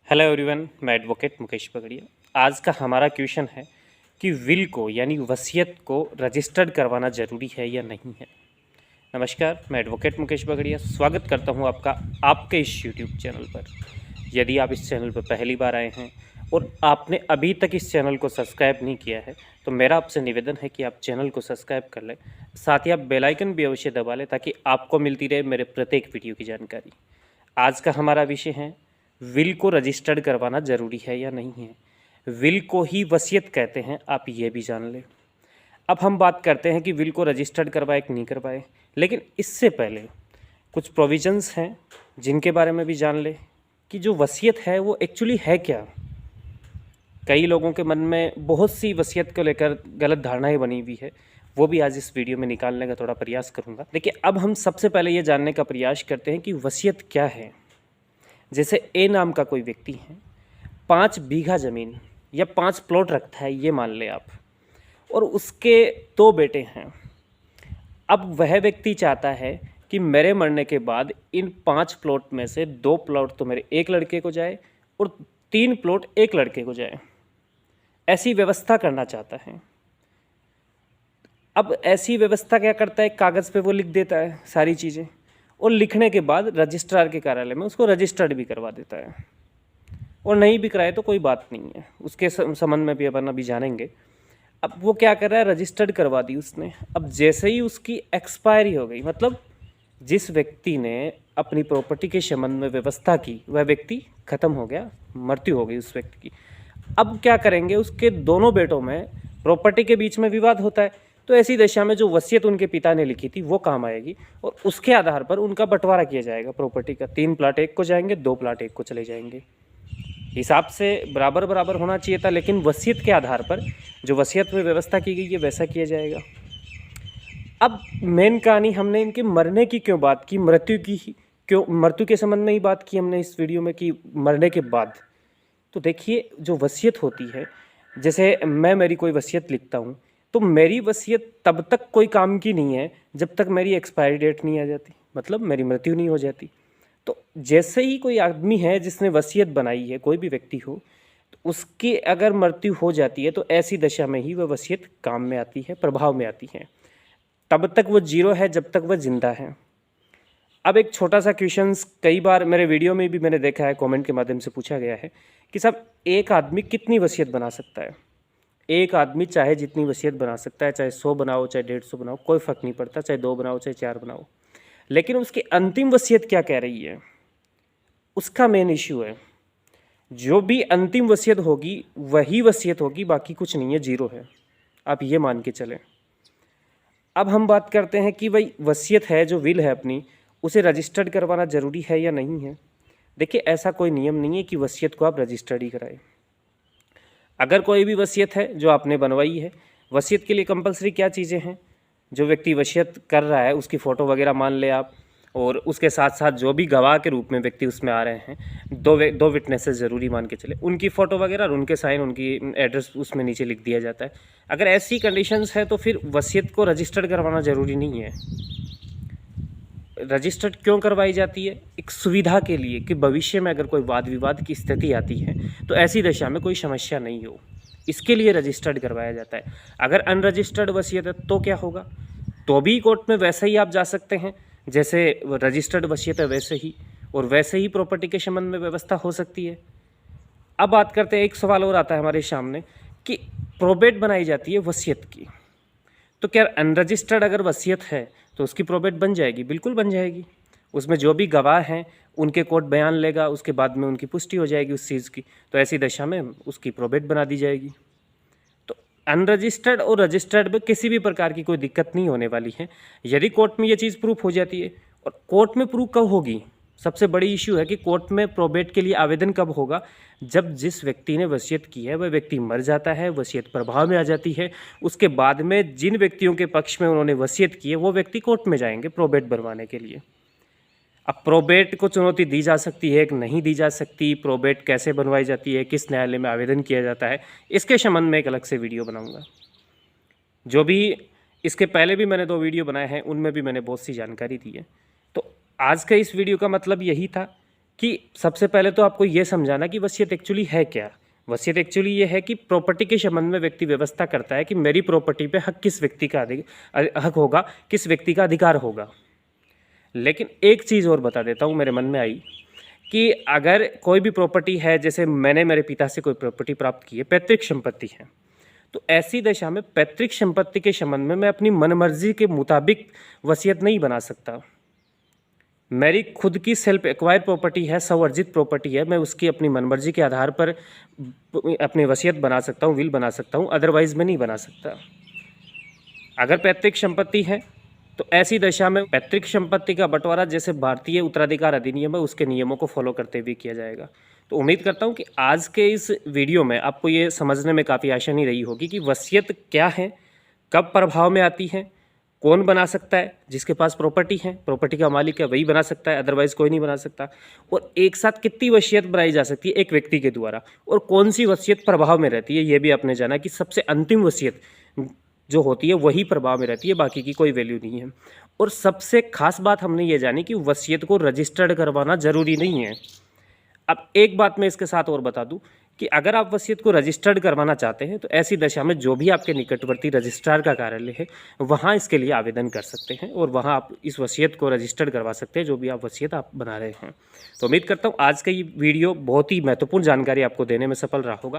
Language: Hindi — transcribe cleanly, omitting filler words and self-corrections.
हेलो एवरीवन, मैं एडवोकेट मुकेश पगड़िया। आज का हमारा क्वेश्चन है कि विल को यानी वसीयत को रजिस्टर्ड करवाना ज़रूरी है या नहीं है। नमस्कार, मैं एडवोकेट मुकेश पगड़िया स्वागत करता हूं आपका आपके इस यूट्यूब चैनल पर। यदि आप इस चैनल पर पहली बार आए हैं और आपने अभी तक इस चैनल को सब्सक्राइब नहीं किया है तो मेरा आपसे निवेदन है कि आप चैनल को सब्सक्राइब कर लें, साथ ही आप बेल आइकन भी अवश्य दबा लें ताकि आपको मिलती रहे मेरे प्रत्येक वीडियो की जानकारी। आज का हमारा विषय है विल को रजिस्टर्ड करवाना ज़रूरी है या नहीं है। विल को ही वसीयत कहते हैं, आप ये भी जान लें। अब हम बात करते हैं कि विल को रजिस्टर्ड करवाए कि नहीं करवाए, लेकिन इससे पहले कुछ प्रोविजंस हैं जिनके बारे में भी जान लें कि जो वसीयत है वो एक्चुअली है क्या। कई लोगों के मन में बहुत सी वसीयत को लेकर गलत धारणाएं बनी हुई है, वो भी आज इस वीडियो में निकालने का थोड़ा प्रयास करूँगा। देखिए, अब हम सबसे पहले ये जानने का प्रयास करते हैं कि वसीयत क्या है। जैसे ए नाम का कोई व्यक्ति है, 5 बीघा ज़मीन या 5 प्लॉट रखता है, ये मान ले आप, और उसके 2 बेटे हैं। अब वह व्यक्ति चाहता है कि मेरे मरने के बाद इन 5 प्लॉट में से 2 प्लॉट तो मेरे एक लड़के को जाए और 3 प्लॉट एक लड़के को जाए, ऐसी व्यवस्था करना चाहता है। अब ऐसी व्यवस्था क्या करता है, कागज़ पे वो लिख देता है सारी चीज़ें, और लिखने के बाद रजिस्ट्रार के कार्यालय में उसको रजिस्टर्ड भी करवा देता है। और नहीं भी कराए तो कोई बात नहीं है, उसके संबंध में भी अपन अभी जानेंगे। अब वो क्या कर रहा है, रजिस्टर्ड करवा दी उसने। अब जैसे ही उसकी एक्सपायरी हो गई, मतलब जिस व्यक्ति ने अपनी प्रॉपर्टी के संबंध में व्यवस्था की वह व्यक्ति खत्म हो गया, मृत्यु हो गई उस व्यक्ति की। अब क्या करेंगे, उसके दोनों बेटों में प्रॉपर्टी के बीच में विवाद होता है, तो ऐसी दशा में जो वसीयत उनके पिता ने लिखी थी वो काम आएगी और उसके आधार पर उनका बंटवारा किया जाएगा प्रॉपर्टी का। 3 प्लाट एक को जाएंगे, 2 प्लाट एक को चले जाएंगे। हिसाब से बराबर बराबर होना चाहिए था, लेकिन वसीयत के आधार पर जो वसीयत में व्यवस्था की गई है वैसा किया जाएगा। अब मेन कहानी, हमने इनके मरने की क्यों बात की, मृत्यु की क्यों, मृत्यु के संबंध में ही बात की हमने इस वीडियो में कि मरने के बाद। तो देखिए, जो वसीयत होती है, जैसे मैं मेरी कोई वसीयत लिखता हूँ तो मेरी वसीयत तब तक कोई काम की नहीं है जब तक मेरी एक्सपायरी डेट नहीं आ जाती, मतलब मेरी मृत्यु नहीं हो जाती। तो जैसे ही कोई आदमी है जिसने वसीयत बनाई है, कोई भी व्यक्ति हो, तो उसकी अगर मृत्यु हो जाती है तो ऐसी दशा में ही वह वसीयत काम में आती है, प्रभाव में आती है। तब तक वो जीरो है जब तक वह जिंदा है। अब एक छोटा सा क्वेश्चन कई बार मेरे वीडियो में भी मैंने देखा है, कमेंट के माध्यम से पूछा गया है कि साहब एक आदमी कितनी वसीयत बना सकता है। एक आदमी चाहे जितनी वसीयत बना सकता है, चाहे 100 बनाओ चाहे 150 बनाओ, कोई फ़र्क नहीं पड़ता, चाहे 2 बनाओ चाहे 4 बनाओ, लेकिन उसकी अंतिम वसीयत क्या कह रही है, उसका मेन इश्यू है। जो भी अंतिम वसीयत होगी वही वसीयत होगी, बाकी कुछ नहीं है, जीरो है, आप ये मान के चलें। अब हम बात करते हैं कि भाई वसीयत है, जो विल है अपनी, उसे रजिस्टर्ड करवाना ज़रूरी है या नहीं है। देखिए, ऐसा कोई नियम नहीं है कि वसीयत को आप रजिस्टर्ड ही कराएं। अगर कोई भी वसीयत है जो आपने बनवाई है, वसीयत के लिए कंपलसरी क्या चीज़ें हैं, जो व्यक्ति वसीयत कर रहा है उसकी फ़ोटो वगैरह मान ले आप, और उसके साथ साथ जो भी गवाह के रूप में व्यक्ति उसमें आ रहे हैं, दो विटनेसेस ज़रूरी मान के चले, उनकी फ़ोटो वगैरह और उनके साइन, उनकी एड्रेस उसमें नीचे लिख दिया जाता है। अगर ऐसी कंडीशंस है तो फिर वसीयत को रजिस्टर्ड करवाना ज़रूरी नहीं है। रजिस्टर्ड क्यों करवाई जाती है, एक सुविधा के लिए कि भविष्य में अगर कोई वाद विवाद की स्थिति आती है तो ऐसी दशा में कोई समस्या नहीं हो, इसके लिए रजिस्टर्ड करवाया जाता है। अगर अनरजिस्टर्ड वसीयत है तो क्या होगा, तो भी कोर्ट में वैसे ही आप जा सकते हैं जैसे रजिस्टर्ड वसीयत है वैसे ही, और वैसे ही प्रॉपर्टी के संबंध में व्यवस्था हो सकती है। अब बात करते हैं, एक सवाल और आता है हमारे सामने कि प्रोबेट बनाई जाती है वसीयत की, तो क्या अनरजिस्टर्ड अगर वसीयत है तो उसकी प्रोबेट बन जाएगी? बिल्कुल बन जाएगी। उसमें जो भी गवाह हैं उनके कोर्ट बयान लेगा, उसके बाद में उनकी पुष्टि हो जाएगी उस चीज़ की, तो ऐसी दशा में उसकी प्रोबेट बना दी जाएगी। तो अनरजिस्टर्ड और रजिस्टर्ड में किसी भी प्रकार की कोई दिक्कत नहीं होने वाली है यदि कोर्ट में ये चीज़ प्रूफ हो जाती है। और कोर्ट में प्रूफ कब होगी, सबसे बड़ी इशू है कि कोर्ट में प्रोबेट के लिए आवेदन कब होगा, जब जिस व्यक्ति ने वसीयत की है वह व्यक्ति मर जाता है, वसीयत प्रभाव में आ जाती है, उसके बाद में जिन व्यक्तियों के पक्ष में उन्होंने वसीयत की है वो व्यक्ति कोर्ट में जाएंगे प्रोबेट बनवाने के लिए। अब प्रोबेट को चुनौती दी जा सकती है कि नहीं दी जा सकती, प्रोबेट कैसे बनवाई जाती है, किस न्यायालय में आवेदन किया जाता है, इसके संबंध में एक अलग से वीडियो बनाऊंगा। जो भी इसके पहले भी मैंने 2 वीडियो बनाए हैं उनमें भी मैंने बहुत सी जानकारी दी है। तो आज का इस वीडियो का मतलब यही था कि सबसे पहले तो आपको ये समझाना कि वसीयत एक्चुअली है क्या। वसीयत एक्चुअली ये है कि प्रॉपर्टी के संबंध में व्यक्ति व्यवस्था करता है कि मेरी प्रॉपर्टी पे हक किस व्यक्ति का हक होगा, किस व्यक्ति का अधिकार होगा। लेकिन एक चीज़ और बता देता हूँ, मेरे मन में आई कि अगर कोई भी प्रॉपर्टी है, जैसे मैंने मेरे पिता से कोई प्रॉपर्टी प्राप्त की है, पैतृक संपत्ति है, तो ऐसी दशा में पैतृक संपत्ति के संबंध में मैं अपनी मनमर्जी के मुताबिक वसीयत नहीं बना सकता। मेरी खुद की सेल्फ एक्वायर प्रॉपर्टी है, स्वअर्जित प्रॉपर्टी है, मैं उसकी अपनी मनमर्जी के आधार पर अपनी वसीयत बना सकता हूँ, विल बना सकता हूँ, अदरवाइज मैं नहीं बना सकता। अगर पैतृक संपत्ति है तो ऐसी दशा में पैतृक संपत्ति का बंटवारा जैसे भारतीय उत्तराधिकार अधिनियम है उसके नियमों को फॉलो करते हुए किया जाएगा। तो उम्मीद करता हूँ कि आज के इस वीडियो में आपको ये समझने में काफ़ी आसानी रही होगी कि वसीयत क्या है, कब प्रभाव में आती है, कौन बना सकता है, जिसके पास प्रॉपर्टी है, प्रॉपर्टी का मालिक है वही बना सकता है, अदरवाइज कोई नहीं बना सकता, और एक साथ कितनी वसीयत बनाई जा सकती है एक व्यक्ति के द्वारा, और कौन सी वसीयत प्रभाव में रहती है ये भी आपने जाना कि सबसे अंतिम वसीयत जो होती है वही प्रभाव में रहती है, बाकी की कोई वैल्यू नहीं है। और सबसे खास बात हमने ये जानी कि वसीयत को रजिस्टर्ड करवाना ज़रूरी नहीं है। अब एक बात मैं इसके साथ और बता दूं कि अगर आप वसीयत को रजिस्टर्ड करवाना चाहते हैं तो ऐसी दशा में जो भी आपके निकटवर्ती रजिस्ट्रार का कार्यालय है वहाँ इसके लिए आवेदन कर सकते हैं और वहाँ आप इस वसीयत को रजिस्टर्ड करवा सकते हैं, जो भी आप वसीयत आप बना रहे हैं। तो उम्मीद करता हूँ आज का ये वीडियो बहुत ही महत्वपूर्ण जानकारी आपको देने में सफल रहा होगा।